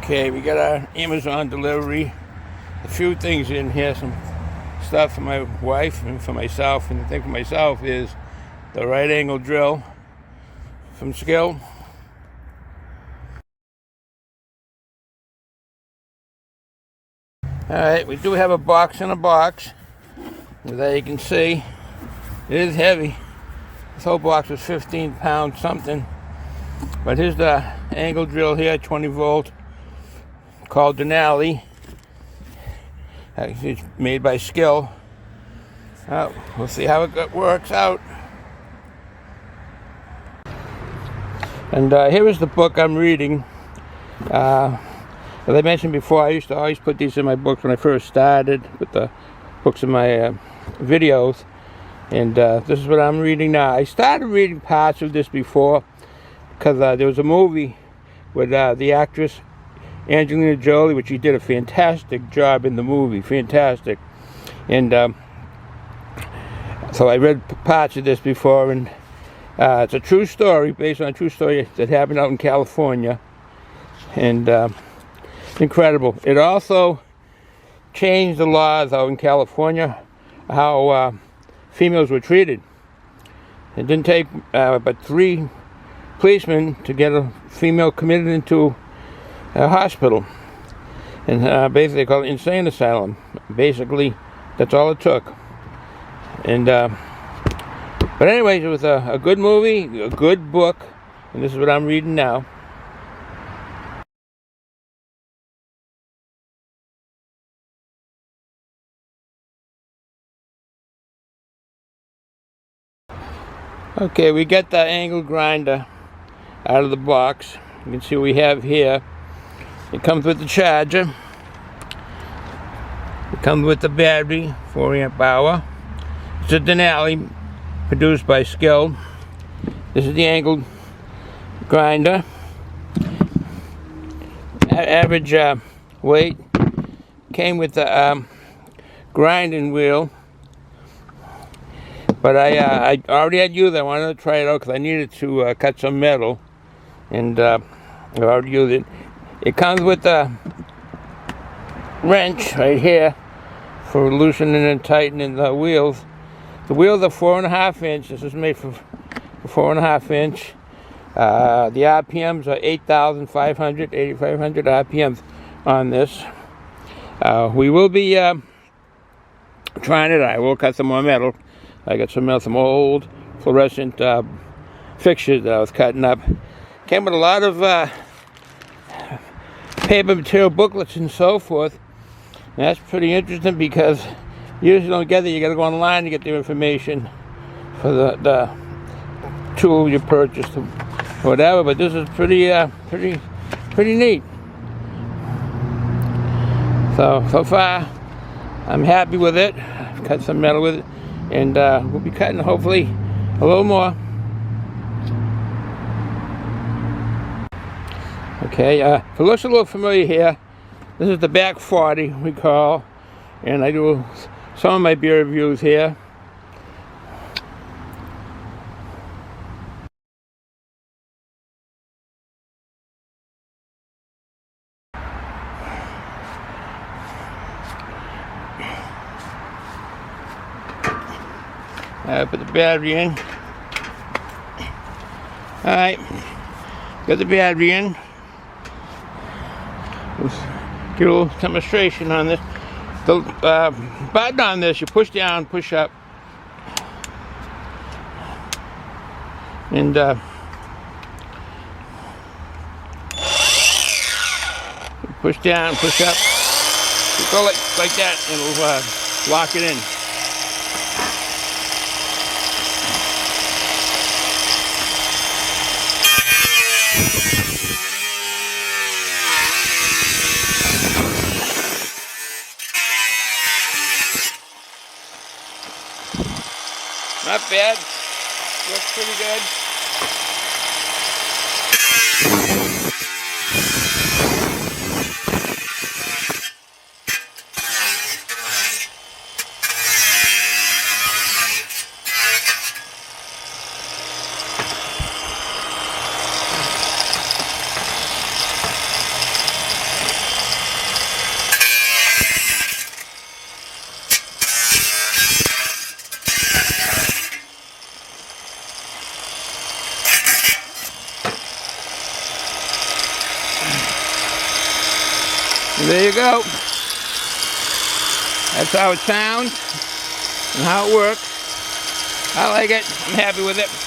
Okay, we got our Amazon delivery. A few things in here, some stuff for my wife and for myself. And the thing for myself is the right angle drill from SKIL. Alright, we do have a box in a box. As you can see, it is heavy. This whole box was 15 pounds something. But here's the angle drill here, 20 volt, called Denali. It's made by SKIL. We'll see how it works out. And here is the book I'm reading. As I mentioned before, I used to always put these in my books when I first started with the books in my videos. And this is what I'm reading now. I started reading parts of this before because there was a movie with the actress Angelina Jolie, which she did a fantastic job in the movie, fantastic. And so I read parts of this before, and it's a true story, based on a true story that happened out in California, and incredible. It also changed the laws out in California, how females were treated. It didn't take but 3 policemen to get a female committed into a hospital, and basically they call it insane asylum. Basically, that's all it took. And but anyways, it was a good movie, a good book, and this is what I'm reading now. Okay, we got the angle grinder out of the box. You can see what we have here. It comes with the charger. It comes with the battery, 4 amp hour. It's a Denali, produced by SKIL. This is the angle grinder. Average weight. Came with the grinding wheel. But I already had used it. I wanted to try it out because I needed to cut some metal. And I already used it. It comes with a wrench right here for loosening and tightening the wheels. The wheels are 4.5 inch. This is made for 4.5 inch. The RPMs are 8,500 RPMs on this. We will be trying it. I will cut some more metal. I got some old fluorescent fixtures that I was cutting up. Came with a lot of paper material booklets and so forth. And that's pretty interesting because you usually don't get it. You got to go online to get the information for the tool you purchased or whatever. But this is pretty neat. So far, I'm happy with it. I've cut some metal with it, and we'll be cutting hopefully a little more. Okay, if it looks a little familiar here, this is the back 40 we call, and I do some of my beer reviews here. Put the battery in. Alright, got the battery in. Let's get a little demonstration on this. The button on this, you push down, push up, and push down, push up. You go like that, and it'll lock it in. Not bad. Looks pretty good. And there you go. That's how it sounds and how it works. I like it. I'm happy with it.